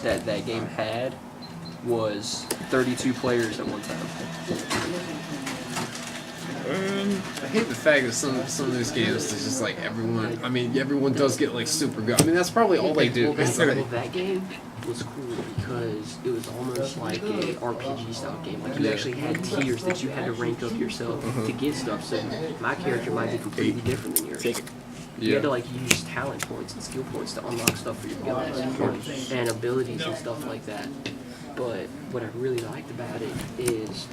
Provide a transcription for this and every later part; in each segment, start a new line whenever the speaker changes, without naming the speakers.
that game had was 32 players at one time.
I hate the fact that some of these games is just like everyone. I mean, everyone does get like super good. I mean, that's probably all they do.
That game was cool because it was almost like a RPG style game. Like you actually had tiers that you had to rank up yourself to get stuff. So my character might be completely different than yours. You had to like use talent points and skill points to unlock stuff for your guns and abilities and stuff like that. But what I really liked about it is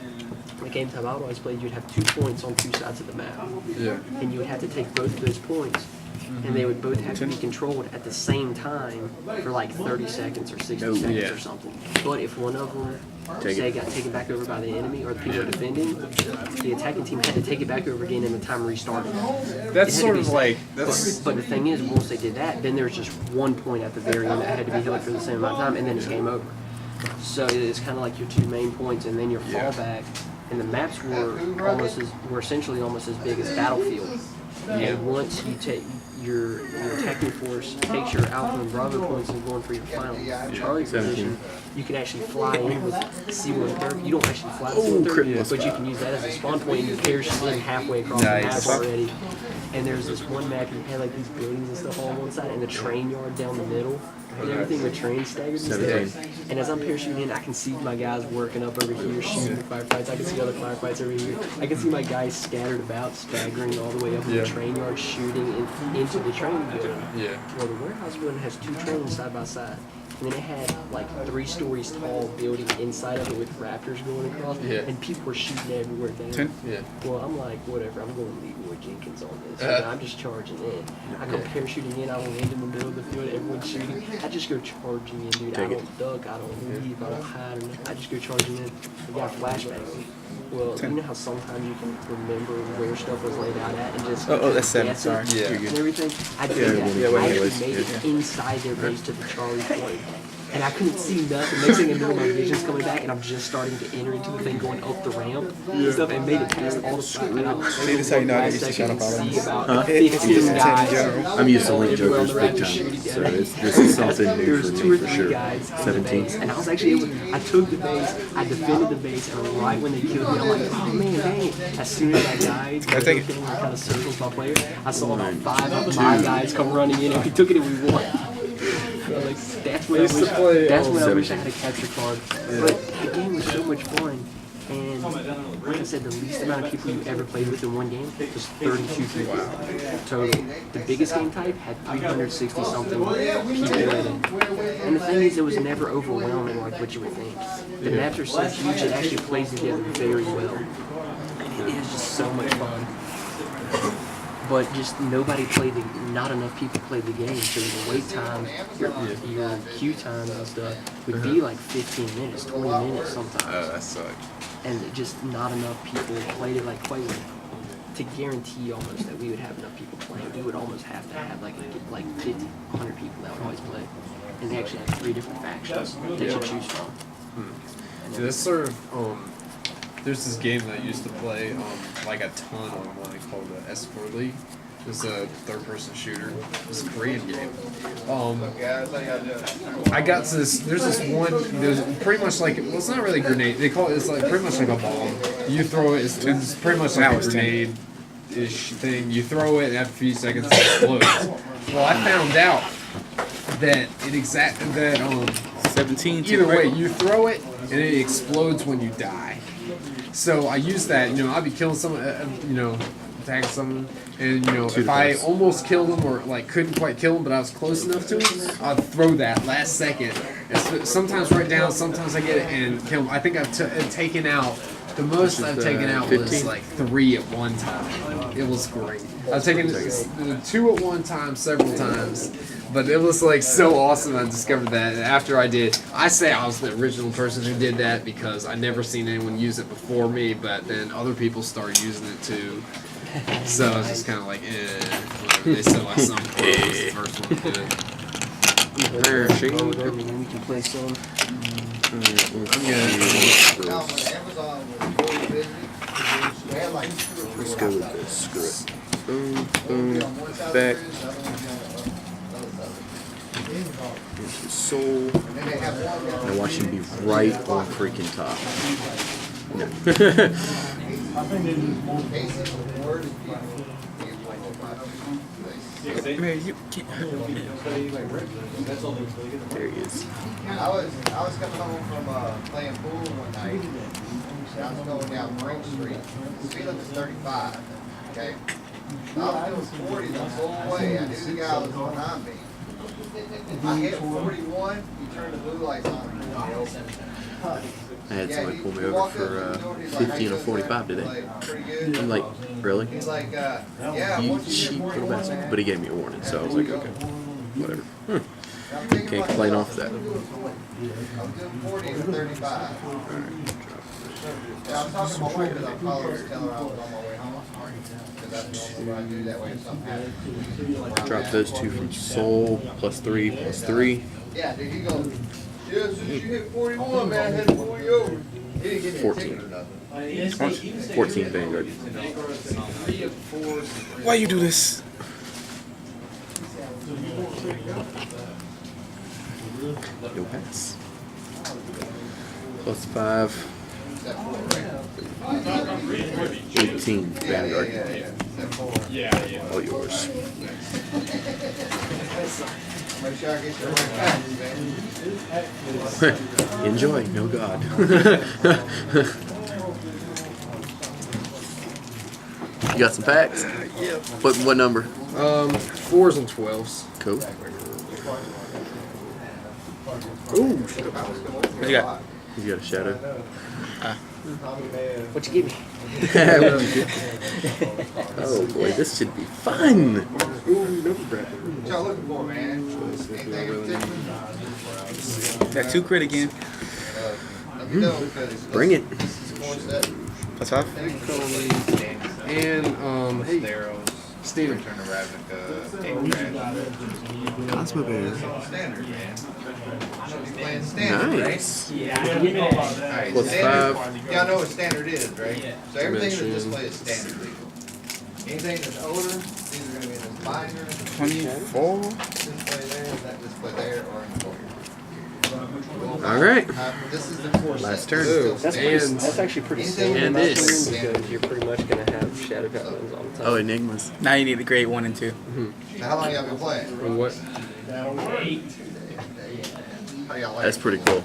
the games I've always played, you'd have 2 points on 2 sides of the map.
Yeah.
And you would have to take both of those points, and they would both have to be controlled at the same time for like 30 seconds or 60 seconds or something. But if one of them, say, got taken back over by the enemy or the people defending, the attacking team had to take it back over again and the time restarted.
That's sort of like... That's...
But the thing is, once they did that, then there was just 1 point at the very end that had to be held for the same amount of time, and then it's game over. So it's kind of like your 2 main points, and then your fallback. And the maps were essentially almost as big as Battlefield. And once you take your attacking force takes your Alpha and Bravo points and going for your final Charlie position, you can actually fly in with C-130. You don't actually fly with C-130, but you can use that as a spawn point, and you parachute in halfway across the map already. And there's this one map you had like these buildings and stuff all on one side, and the train yard down the middle. And everything with train staggers and stuff. And as I'm parachuting in, I can see my guys working up over here, shooting firefights. I can see other firefights over here. I can see my guys scattered about, staggering all the way up in the train yard, shooting into the train building. Well, the warehouse building has 2 trains side by side. And then it had like 3 stories tall building inside of it with raptors going across. And people were shooting everywhere down. Well, I'm like, whatever, I'm going Leroy Jenkins on this. And I'm just charging in. I come parachuting in, I land in the middle of the field, everyone's shooting. I just go charging in, dude. I don't duck, I don't leave, I don't hide, or nothing. I just go charging in. I got flashbacks. Well, you know how sometimes you can remember where stuff was laid out at and just
that's 7, sorry.
And everything? I did that. I actually made it inside their base to the Charlie point. And I couldn't see nothing. Next thing I know, my vision's coming back, and I'm just starting to enter into the thing, going up the ramp and stuff, and made it past all the stuff. And I was
this how you know I used to shut up
see about 15 guys.
I'm used to link jokers big time, so this is something new for me for sure. 17.
And I was actually able, I took the base, I defended the base, and right when they killed me, I'm like, oh man, dang it. As soon as I died, I think it kind of circles my player, I saw about 5 of my guys come running in, and we took it and we won. Like, that's when I wish I had a capture card. But the game was so much fun. And like I said, the least amount of people you ever played with in one game was 32 people total. The biggest game type had 360 something people in it. And the thing is, it was never overwhelming like what you would think. The maps are so huge, it actually plays together very well. And it is just so much fun. But just not enough people played the game, so the wait time, your queue time and stuff would be like 15 minutes, 20 minutes sometimes.
Oh, that sucks.
And just not enough people played it like quite to guarantee almost that we would have enough people playing. We would almost have to have like 50, 100 people that would always play. And they actually have 3 different factions that you choose from.
So this sort of, there's this game that I used to play like a ton online called the S4 League. It's a 3rd-person shooter. It's a Korean game. I got to this. There's this one. There's pretty much like, well, it's not really a grenade. They call it. It's like pretty much like a bomb. You throw it. It's pretty much like a grenade-ish thing. You throw it, and after a few seconds, it explodes. Well, I found out that
17.
Either way, you throw it, and it explodes when you die. So I use that, I'd be killing someone, attacking someone, and, if I almost killed him or, like, couldn't quite kill him, but I was close enough to him, I'd throw that last second. Sometimes right down, sometimes I get it and kill him. I think I've taken out, the most I've taken out was, like, 3 at one time. It was great. I've taken 2 at one time several times. But it was like so awesome. I discovered that, and after I did, I say I was the original person who did that because I never seen anyone use it before me. But then other people started using it too, so I was just kind of like, They said like some was the first one to do it.
Where is she? We can play some.
Let's go with this. Screw it. Boom, boom, back. into his soul. And watch him be right on freaking top.
Man, you can't.
There he is.
I was coming home from playing pool one night. I was going down Spring Street. The speed limit was 35. Okay. I was doing 40 the whole way. I knew the guy was behind me. I hit 41. He turned the blue lights on.
I had somebody pull me over for 50 and a 45 today. I'm like, really?
He's like, yeah.
You cheap little bastard. But he gave me a warning, so I was like, okay, whatever. Can't complain off that.
I'm doing 40 and 35. Yeah, I was talking to my wife because I'm calling her to tell her I was on my way home. Because that's normally what I do. That way if something happens.
Drop those two from soul, +3, +3.
Yeah, dude, he goes, yeah, since you hit 41, man, I had to pull you over. He didn't give me a
14.
ticket or nothing.
14 Vanguard.
Why you do this?
No pass. +5. 18 Vanguard. All yours.
Make sure I get your right back, man.
Enjoy. No God. You got some packs?
Yep.
What number?
4s and 12s.
Cool.
Ooh.
What you got?
He's got a shadow.
What you give me?
Oh boy, this should be fun.
What y'all looking for, man? Anything in particular?
Got 2 crit again.
Let me know because
Bring it.
Plus 5.
And Steve.
Cosmo Bear.
Standard, man. Should be playing standard,
Nice.
right?
Plus
Standard,
5.
y'all know what standard is, right? So everything in this
Dimension.
display is standard legal. Anything that's older, these are going to be in this binder,
24.
display there, that display there, or in the folder.
All right.
This is the core
Last
set.
turn.
This is still
And-
That's actually pretty
And
simple in my
this.
opinion, because you're pretty much going to have shadow patterns all the time.
Oh, Enigmas.
Now you need the grade 1 and 2.
Now, how long y'all been playing?
And what?
How y'all like
That's
it?
pretty cool.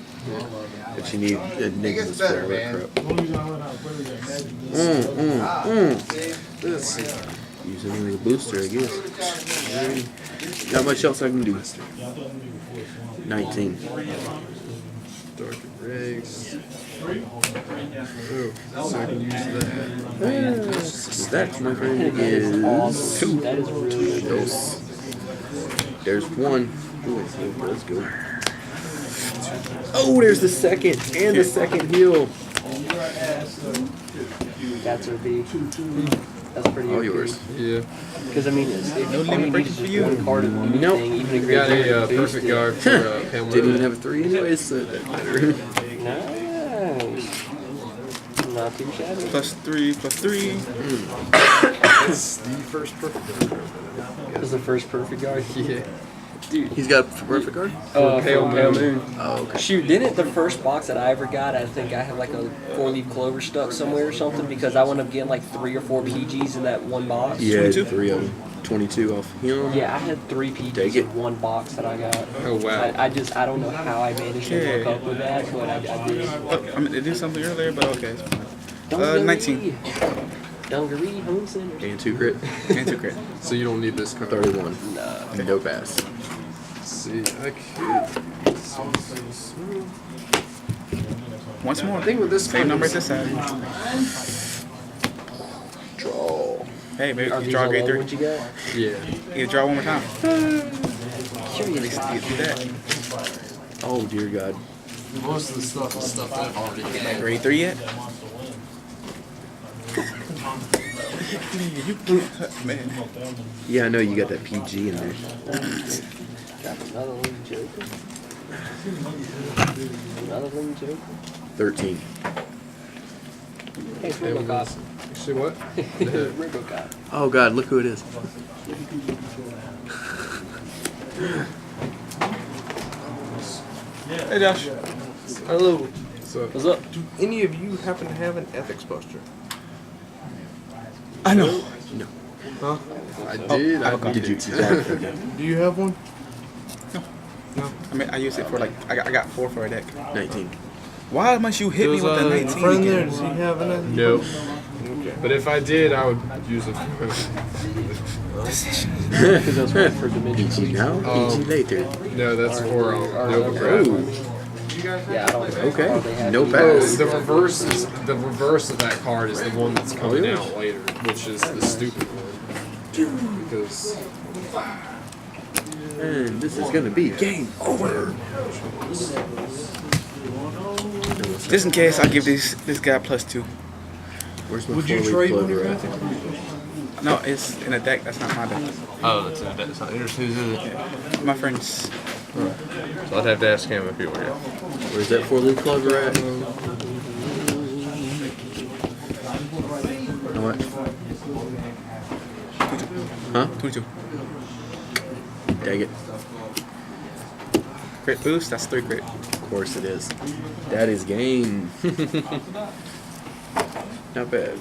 But you need
It gets
Enigmas
better,
for
man.
crap.
See?
This.
Use it as a booster, I guess. Not much else I can do. 19.
Dark Rigs. Oh, so I can use that.
That, my friend, is 2.
That is really good.
Dos. There's 1. Ooh, let's go. Oh, there's the second. And the second heal.
That's a B. That's pretty
All
OP.
yours.
Yeah.
Because I mean, it's, if
No
all you
limit
need
break
is
for
just
you.
one card of anything,
Nope.
even a
We
great
got
player
a
can boost
perfect
it.
guard for Pamela.
Didn't even have a 3 anyways, so that matter.
Nice. Not too shabby.
Plus 3, plus 3.
It's the first perfect guard.
This is the first perfect guard.
Yeah.
Dude.
He's got a perfect card?
Pale
Pale
Moon.
Oh, okay.
Shoot, didn't the first box that I ever got, I think I have like a 4-leaf clover stuck somewhere or something because I wound up getting like 3 or 4 PGs in that one box.
Yeah,
22?
3 of them. 22 off him.
Yeah, I had 3 PGs
Take it.
in one box that I got.
Oh, wow.
I don't know how I managed to hook up with that, but I did.
Oh, I mean, they did something earlier, but okay. It's fine.
Dungaree.
19.
Dungaree Home Center.
And 2 crit.
And 2 crit.
So you don't need this card.
31.
No.
No pass.
Let's see, I could.
Once more.
I think with this
Same
card,
number at this side.
Draw.
Hey, maybe
Are
you
these
draw
all
grade
the
3.
ones you got?
Yeah.
You draw one more time.
Sure you
At least you do that.
Oh, dear God.
Most of the stuff is stuff that I've already had.
Grade 3 yet? Man.
Yeah, I know you got that PG in there.
Got another Lean Joker. Another Lean Joker.
13.
Hey, it's RoboCop.
See what?
RoboCop.
Oh, God, look who it is.
Hey Josh.
Hello.
So
What's up?
Do any of you happen to have an ethics poster?
I know.
No.
Huh?
I did. I
Did you?
did.
Exactly.
Do you have one?
No. I mean, I use it for like, I got 4 for a deck.
19.
Why must you hit me with the 19
friend there.
again?
Does he have an ethics
No.
Okay.
But if I did, I would use it.
Because that's one for Dimension
EG now, EG later.
No, that's for Nova Grab.
Yeah, I don't know.
Okay.
They have
No
any-
pass.
The reverse of that card is the one that's coming out later, which is the stupid one. Because
And this is gonna be game over.
Just in case, I'll give this guy +2.
Where's my
Would you
four-leaf
trade one of
clover
your
at?
ethics posters?
No, it's in a deck. That's not my deck.
Oh, that's not yours. Whose is it?
My friend's.
So I'd have to ask him if he were here.
Where's that four-leaf clover at? How much? Huh?
22.
Dang it.
Crit boost. That's 3 crit.
Of course it is. That is game. Not bad. Not bad.